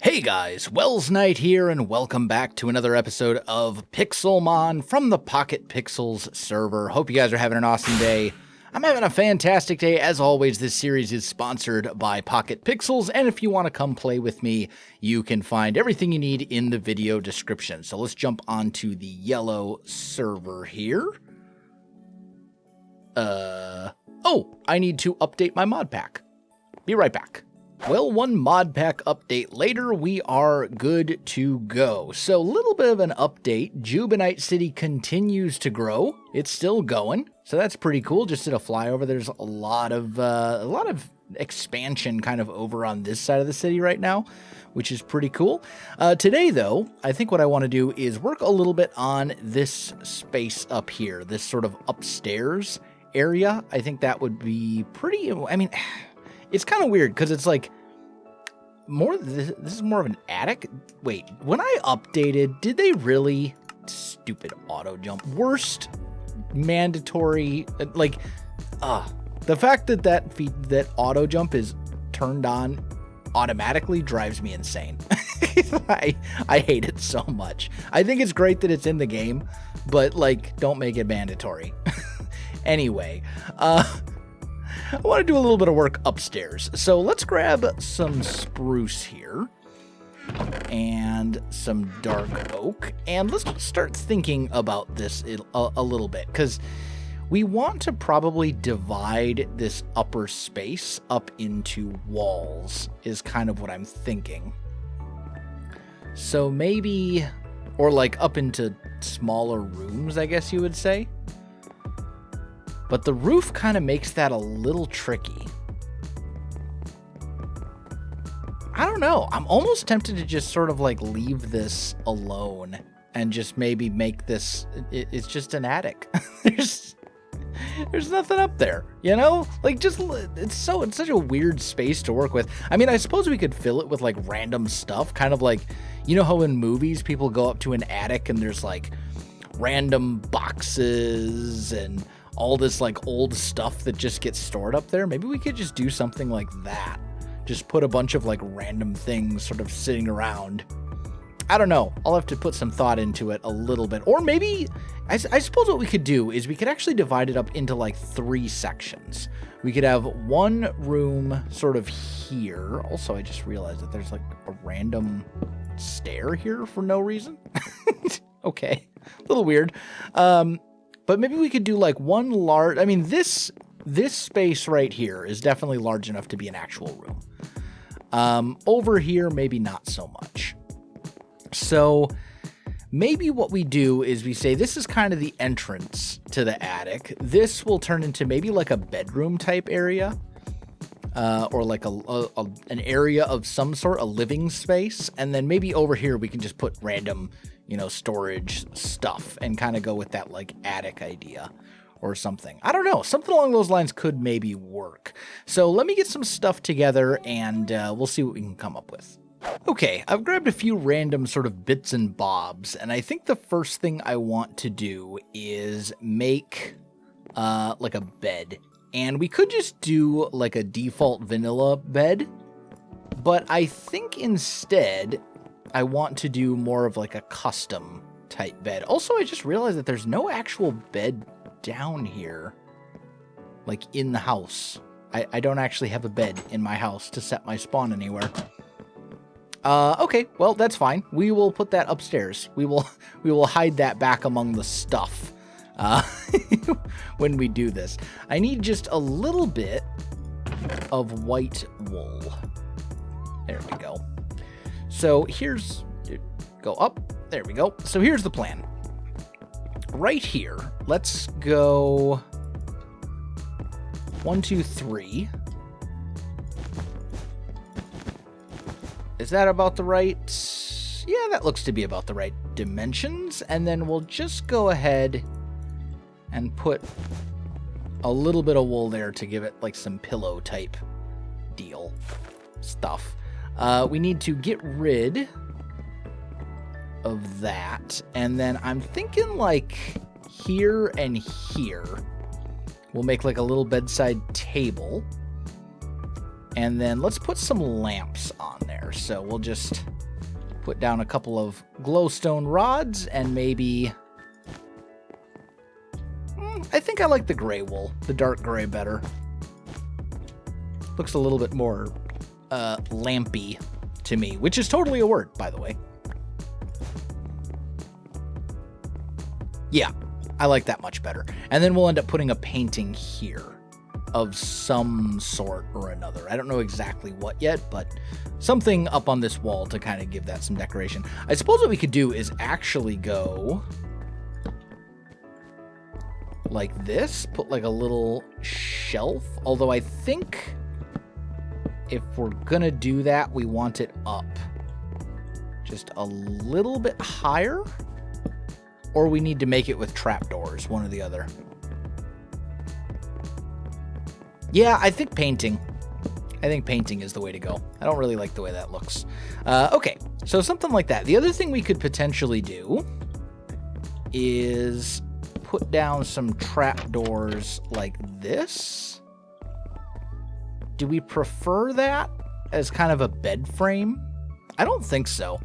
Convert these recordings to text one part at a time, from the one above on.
Hey guys, Welsknight here, and welcome back to another episode of Pixelmon from the PocketPixels server. Hope you guys are having an awesome day. I'm having a fantastic day. As always, this series is sponsored by PocketPixels, and if you want to come play with me, you can find everything you need in the video description. So let's jump onto the yellow server here. Oh, I need to update my mod pack. Be right back. Well, one mod pack update later, we are good to go. So, a little bit of an update. Jubiknight City continues to grow. It's still going, so that's pretty cool. Just did a flyover. There's a lot of expansion kind of over on this side of the city right now, which is pretty cool. Today, though, I think what I want to do is work a little bit on this space up here, this sort of upstairs area. I think that would be pretty. I mean, it's kind of weird because it's like this is more of an attic. Wait, when I updated, did they really? Stupid auto jump. Worst mandatory, like, the fact that auto jump is turned on automatically drives me insane. I hate it so much. I think it's great that it's in the game, but like, don't make it mandatory. Anyway, I want to do a little bit of work upstairs. So let's grab some spruce here and some dark oak. And let's start thinking about this a little bit, because we want to probably divide this upper space up into walls is kind of what I'm thinking. So maybe, or like up into smaller rooms, I guess you would say. But the roof kind of makes that a little tricky. I don't know. I'm almost tempted to just sort of like leave this alone and just maybe make this, it's just an attic. There's nothing up there, you know? Like, just, it's such a weird space to work with. I mean, I suppose we could fill it with like random stuff, kind of like, you know how in movies people go up to an attic and there's like random boxes and all this like old stuff that just gets stored up there. Maybe we could just do something like that. Just put a bunch of like random things sort of sitting around. I don't know. I'll have to put some thought into it a little bit. Or maybe, I suppose what we could do is we could actually divide it up into like 3 sections. We could have one room sort of here. Also, I just realized that there's like a random stair here for no reason. Okay, a little weird. But maybe we could do like one large, I mean, this space right here is definitely large enough to be an actual room. Over here, maybe not so much. So maybe what we do is we say this is kind of the entrance to the attic. This will turn into maybe like a bedroom type area, or like an area of some sort, a living space. And then maybe over here we can just put random, you know, storage stuff and kind of go with that like attic idea or something. I don't know. Something along those lines could maybe work. So let me get some stuff together and we'll see what we can come up with. Okay, I've grabbed a few random sort of bits and bobs, and I think the first thing I want to do is make like a bed. And we could just do like a default vanilla bed, but I think instead I want to do more of like a custom type bed. Also, I just realized that there's no actual bed down here, like in the house. I don't actually have a bed in my house to set my spawn anywhere. Okay, well, that's fine. We will put that upstairs. We will hide that back among the stuff when we do this. I need just a little bit of white wool. There we go. So here's, go up, there we go. So here's the plan. Right here, let's go 1, 2, 3. Is that about the right? Yeah, that looks to be about the right dimensions. And then we'll just go ahead and put a little bit of wool there to give it like some pillow type deal stuff. We need to get rid of that. And then I'm thinking like here and here, we'll make like a little bedside table. And then let's put some lamps on there. So we'll just put down a couple of glowstone rods and maybe... I think I like the gray wool, the dark gray better. Looks a little bit more lampy to me, which is totally a word, by the way. Yeah, I like that much better. And then we'll end up putting a painting here of some sort or another. I don't know exactly what yet, but something up on this wall to kind of give that some decoration. I suppose what we could do is actually go like this, put like a little shelf, although I think if we're gonna do that, we want it up just a little bit higher, or we need to make it with trapdoors, one or the other. Yeah, I think painting. I think painting is the way to go. I don't really like the way that looks. Okay, so something like that. The other thing we could potentially do is put down some trapdoors like this. Do we prefer that as kind of a bed frame? I don't think so.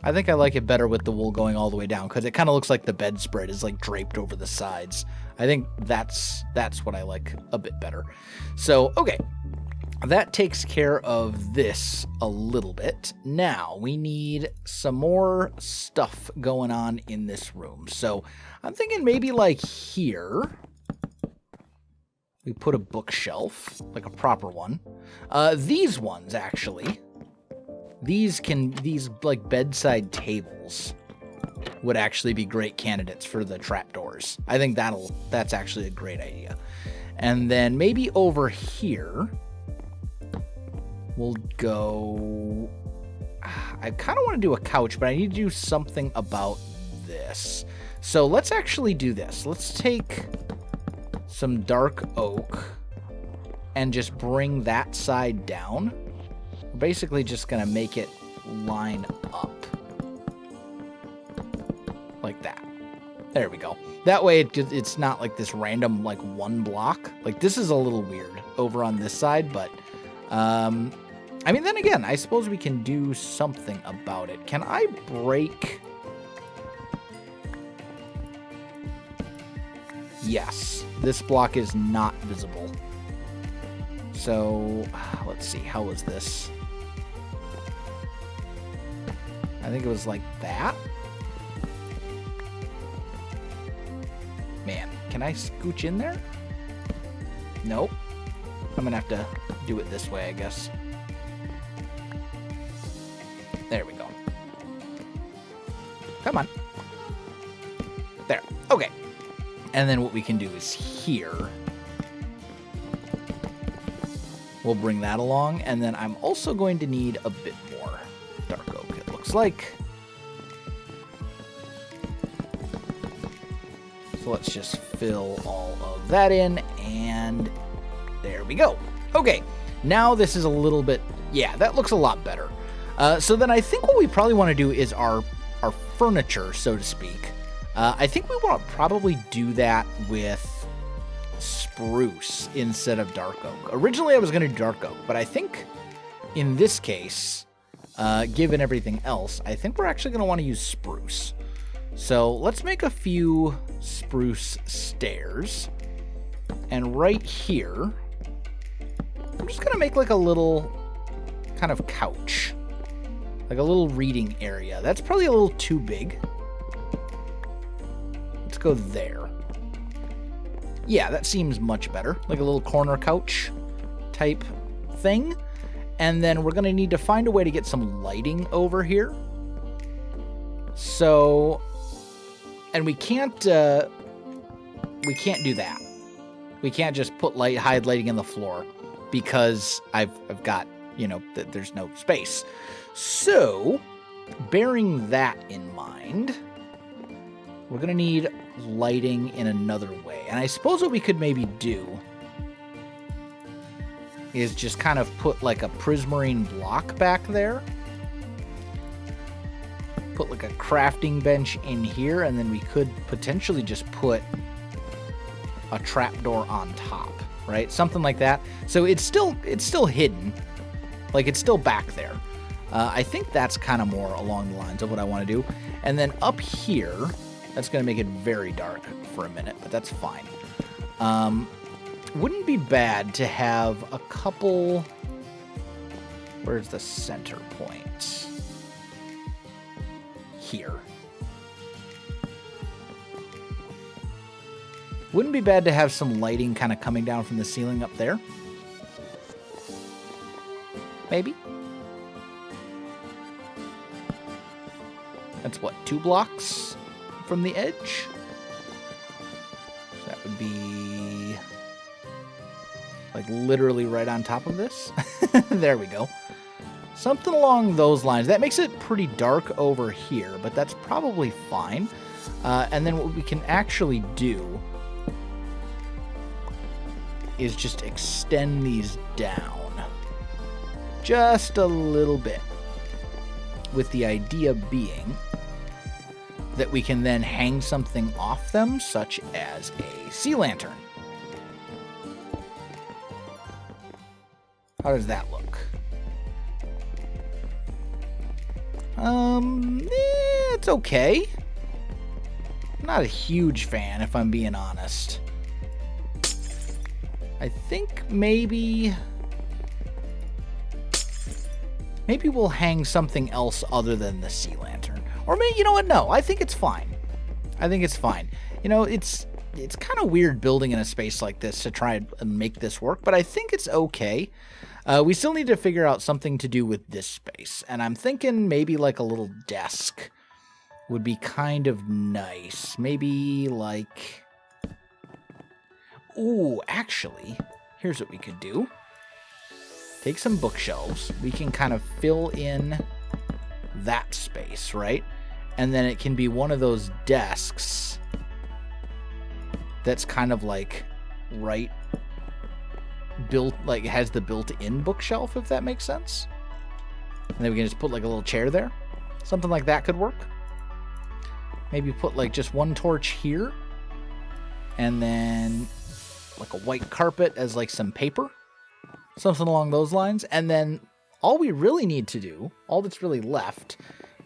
I think I like it better with the wool going all the way down because it kind of looks like the bedspread is like draped over the sides. I think that's what I like a bit better. So, okay. That takes care of this a little bit. Now, we need some more stuff going on in this room. So, I'm thinking maybe like here, we put a bookshelf, like a proper one. These ones, actually. These like bedside tables would actually be great candidates for the trapdoors. I think that's actually a great idea. And then maybe over here, we'll go... I kind of want to do a couch, but I need to do something about this. So let's actually do this. Let's take some dark oak and just bring that side down. We're basically just going to make it line up. Like that. There we go. That way it's not like this random like one block. Like this is a little weird over on this side, but I mean, then again, I suppose we can do something about it. Can I break? Yes, this block is not visible. So let's see, how was this? I think it was like that. Man, can I scooch in there? Nope. I'm gonna have to do it this way, I guess. There we go. Come on. There. Okay. And then what we can do is here, we'll bring that along. And then I'm also going to need a bit more dark oak, it looks like. So let's just fill all of that in. And there we go. Okay. Now this is a little bit... Yeah, that looks a lot better. So then I think what we probably want to do is our furniture, so to speak. I think we want to probably do that with spruce instead of dark oak. Originally, I was going to do dark oak, but I think in this case, given everything else, I think we're actually going to want to use spruce. So let's make a few spruce stairs. And right here, I'm just going to make like a little kind of couch. Like a little reading area. That's probably a little too big. Let's go there. Yeah, that seems much better. Like a little corner couch type thing. And then we're going to need to find a way to get some lighting over here. So, and we can't do that. We can't just put hide lighting in the floor because I've got, you know, there's no space. So, bearing that in mind, we're going to need lighting in another way. And I suppose what we could maybe do is just kind of put like a prismarine block back there. Put like a crafting bench in here, and then we could potentially just put a trapdoor on top right? Something like that. So it's still hidden. Like, it's still back there. I think that's kind of more along the lines of what I want to do. And then up here, that's going to make it very dark for a minute, but that's fine. Wouldn't be bad to have a couple... Where's the center point? Here. Wouldn't be bad to have some lighting kind of coming down from the ceiling up there. Maybe. That's what, 2 blocks from the edge? So that would be like literally right on top of this. There we go. Something along those lines. That makes it pretty dark over here, but that's probably fine. And then what we can actually do is just extend these down just a little bit, with the idea being that we can then hang something off them, such as a sea lantern. How does that look? It's okay. I'm not a huge fan, if I'm being honest. I think maybe we'll hang something else other than the sea lantern. Or maybe, you know what? No, I think it's fine. I think it's fine. You know, it's kind of weird building in a space like this to try and make this work, but I think it's okay. We still need to figure out something to do with this space, and I'm thinking maybe like a little desk would be kind of nice. Maybe like... Ooh, actually, here's what we could do. Take some bookshelves. We can kind of fill in that space, right? And then it can be one of those desks that's kind of like right built, like has the built-in bookshelf, if that makes sense. And then we can just put like a little chair there. Something like that could work. Maybe put like just one torch here. And then like a white carpet as like some paper. Something along those lines. And then all we really need to do, all that's really left,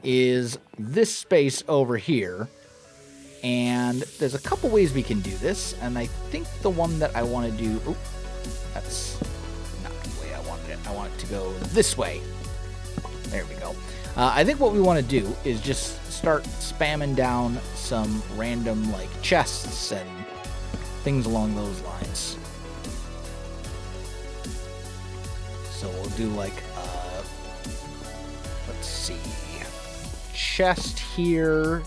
is this space over here. And there's a couple ways we can do this. And I think the one that I want to do... Oh, that's not the way I wanted it. I want it to go this way. There we go. I think what we want to do is just start spamming down some random like chests and things along those lines. So we'll do like, let's see, chest here.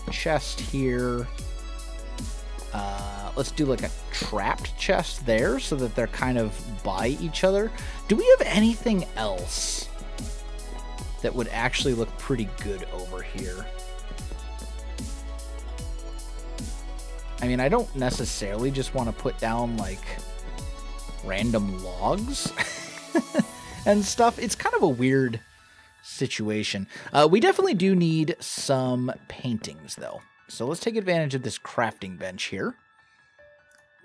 Let's do like a trapped chest there so that they're kind of by each other. Do we have anything else that would actually look pretty good over here? I mean, I don't necessarily just want to put down like random logs and stuff. It's kind of a weird situation. We definitely do need some paintings though. So let's take advantage of this crafting bench here.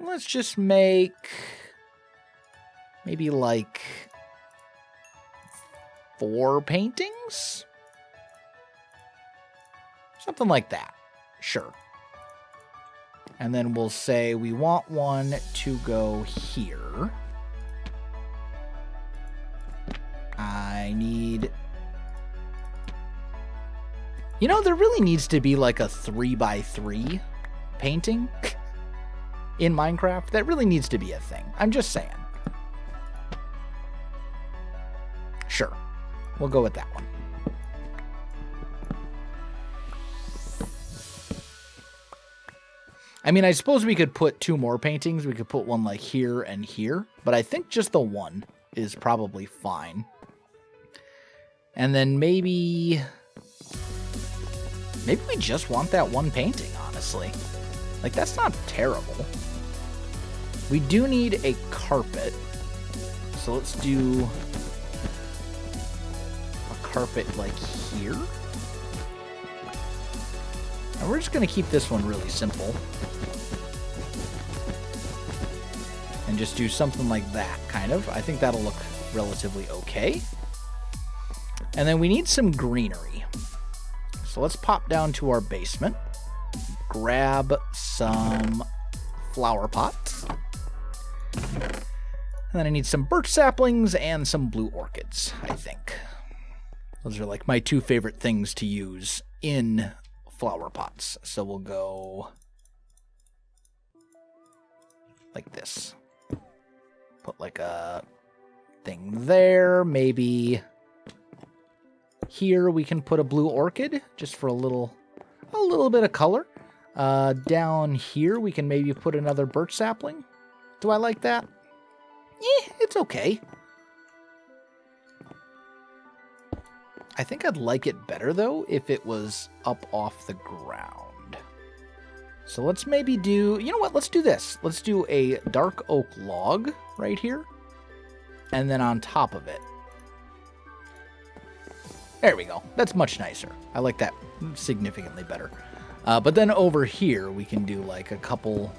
Let's just make maybe like 4 paintings? Something like that. Sure. And then we'll say we want one to go here. I need... You know, there really needs to be like a 3x3 painting in Minecraft. That really needs to be a thing. I'm just saying. Sure. We'll go with that one. I mean, I suppose we could put 2 more paintings. We could put one like here and here. But I think just the one is probably fine. And then maybe we just want that one painting, honestly. Like, that's not terrible. We do need a carpet. So let's do a carpet like here. And we're just going to keep this one really simple. and just do something like that, kind of. I think that'll look relatively okay. And then we need some greenery. So let's pop down to our basement, grab some flower pots, and then I need some birch saplings and some blue orchids, I think. Those are like my two favorite things to use in flower pots. So we'll go like this. Put like a thing there. Maybe here we can put a blue orchid just for a little bit of color. Down here we can maybe put another birch sapling. Do I like that? Yeah, it's okay. I think I'd like it better, though, if it was up off the ground. So let's maybe do... You know what? Let's do this. Let's do a dark oak log right here. And then on top of it. There we go. That's much nicer. I like that significantly better. But then over here, we can do like a couple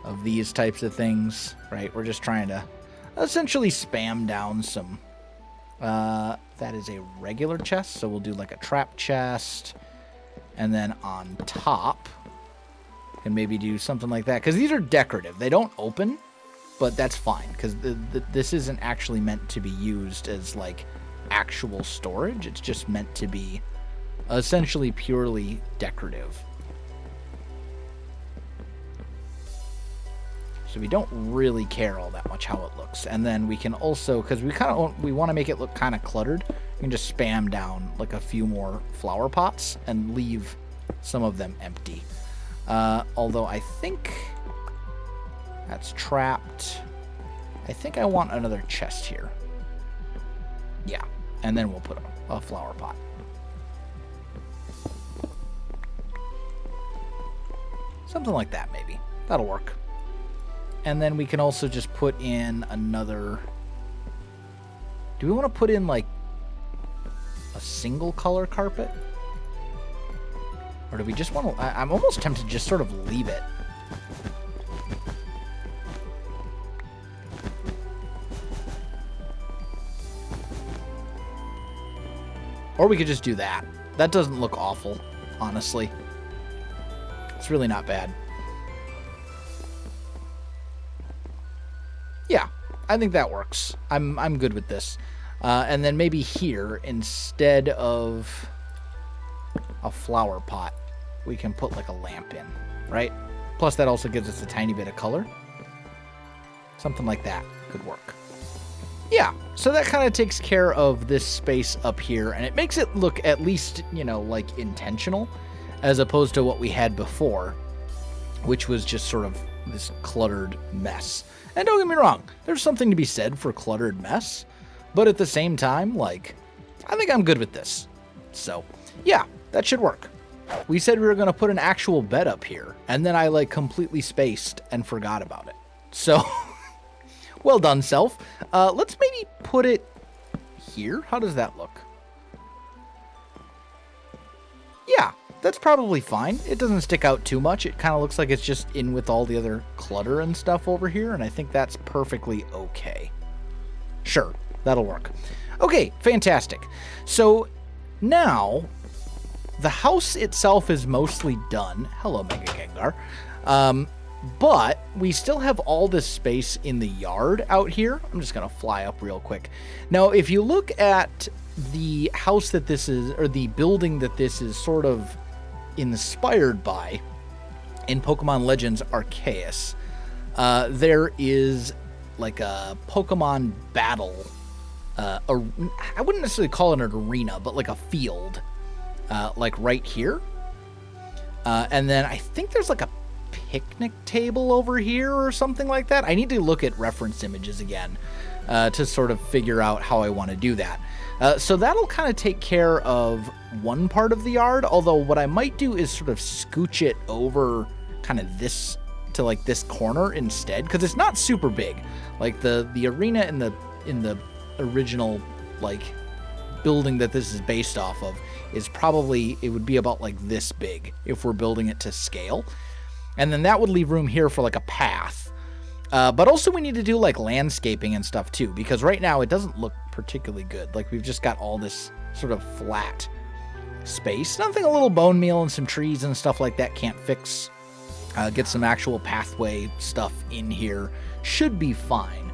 of these types of things, right? We're just trying to essentially spam down some... that is a regular chest, so we'll do like a trap chest. And then on top, can maybe do something like that. Because these are decorative. They don't open, but that's fine. Because this isn't actually meant to be used as like actual storage. It's just meant to be essentially purely decorative. So we don't really care all that much how it looks. And then we can also, because we want to make it look kind of cluttered, we can just spam down like a few more flower pots and leave some of them empty. Although I think that's trapped. I think I want another chest here. Yeah, and then we'll put a flower pot. Something like that, maybe. That'll work. And then we can also just put in another... Do we want to put in, like, a single color carpet? Or do we just want to... I'm almost tempted to just sort of leave it. Or we could just do that. That doesn't look awful, honestly. It's really not bad. Yeah, I think that works. I'm good with this. And then maybe here, instead of a flower pot, we can put like a lamp in, right? Plus that also gives us a tiny bit of color. Something like that could work. Yeah, so that kind of takes care of this space up here, and it makes it look at least, you know, like intentional, as opposed to what we had before, which was just sort of this cluttered mess. And don't get me wrong, there's something to be said for cluttered mess, but at the same time, like, I think I'm good with this. So, yeah, that should work. We said we were going to put an actual bed up here, and then I, like, completely spaced and forgot about it. So, well done, self. Let's maybe put it here. How does that look? Yeah, that's probably fine. It doesn't stick out too much. It kind of looks like it's just in with all the other clutter and stuff over here, and I think that's perfectly okay. Sure, that'll work. Okay, fantastic. So now the house itself is mostly done. Hello, Mega Gengar. But we still have all this space in the yard out here. I'm just going to fly up real quick. Now, if you look at the house that this is, or the building that this is sort of inspired by in Pokemon Legends Arceus, there is like a Pokemon battle. I wouldn't necessarily call it an arena, but like a field, like right here. And then I think there's like a picnic table over here or something like that. I need to look at reference images again to sort of figure out how I want to do that. So that'll kind of take care of one part of the yard, although what I might do is sort of scooch it over kind of this to like this corner instead, because it's not super big. Like the arena in the original like building that this is based off of is probably, it would be about like this big if we're building it to scale. And then that would leave room here for like a path. But also we need to do like landscaping and stuff too, because right now it doesn't look particularly good. Like we've just got all this sort of flat space. Nothing a little bone meal and some trees and stuff like that can't fix. Get some actual pathway stuff in here. Should be fine.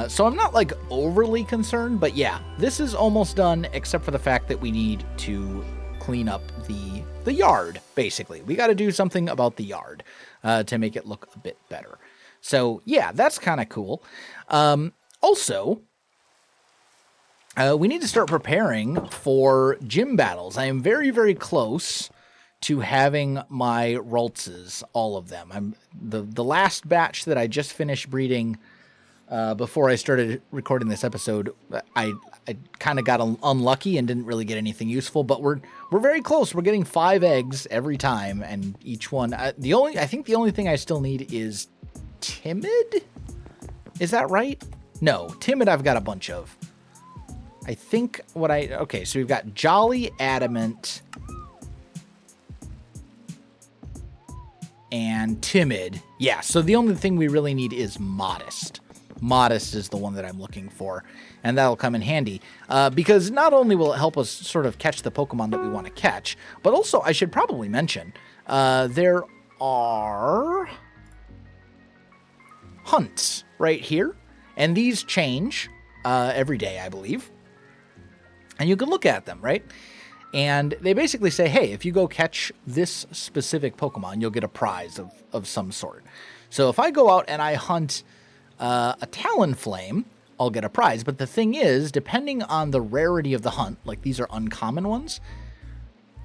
So I'm not like overly concerned, but yeah, this is almost done except for the fact that we need to clean up the yard, basically. We got to do something about the yard to make it look a bit better. So yeah, that's kind of cool. Also, we need to start preparing for gym battles. I am very, very close to having my Raltses, all of them. I'm the last batch that I just finished breeding before I started recording this episode. I kind of got unlucky and didn't really get anything useful, but we're very close. We're getting 5 eggs every time, and each one. I think the only thing I still need is Timid. Is that right? No, Timid. I've got a bunch of. I think okay, so we've got Jolly, Adamant, and Timid. Yeah, so the only thing we really need is Modest. Modest is the one that I'm looking for, and that'll come in handy because not only will it help us sort of catch the Pokemon that we want to catch, but also I should probably mention there are hunts right here, and these change every day, I believe. And you can look at them, right? And they basically say, hey, if you go catch this specific Pokemon, you'll get a prize of some sort. So if I go out and I hunt a Talonflame, I'll get a prize. But the thing is, depending on the rarity of the hunt, like these are uncommon ones,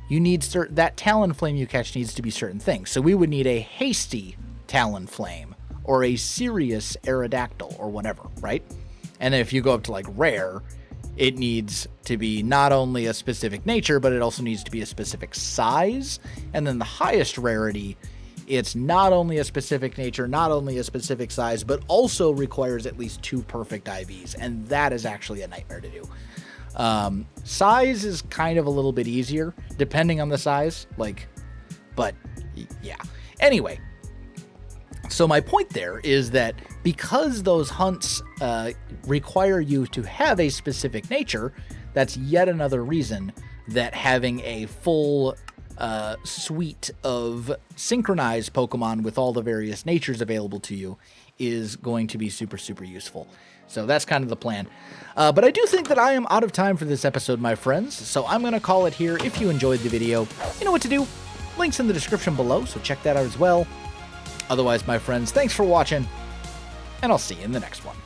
you need that Talonflame you catch needs to be certain things. So we would need a hasty Talonflame or a serious Aerodactyl or whatever, right? And then if you go up to like rare, it needs to be not only a specific nature, but it also needs to be a specific size. And then the highest rarity, it's not only a specific nature, not only a specific size, but also requires at least 2 perfect IVs. And that is actually a nightmare to do. Size is kind of a little bit easier, depending on the size. But yeah. Anyway, so my point there is that because those hunts require you to have a specific nature, that's yet another reason that having a full suite of synchronized Pokemon with all the various natures available to you is going to be super, super useful. So that's kind of the plan. But I do think that I am out of time for this episode, my friends, so I'm going to call it here. If you enjoyed the video, you know what to do. Links in the description below, so check that out as well. Otherwise, my friends, thanks for watching, and I'll see you in the next one.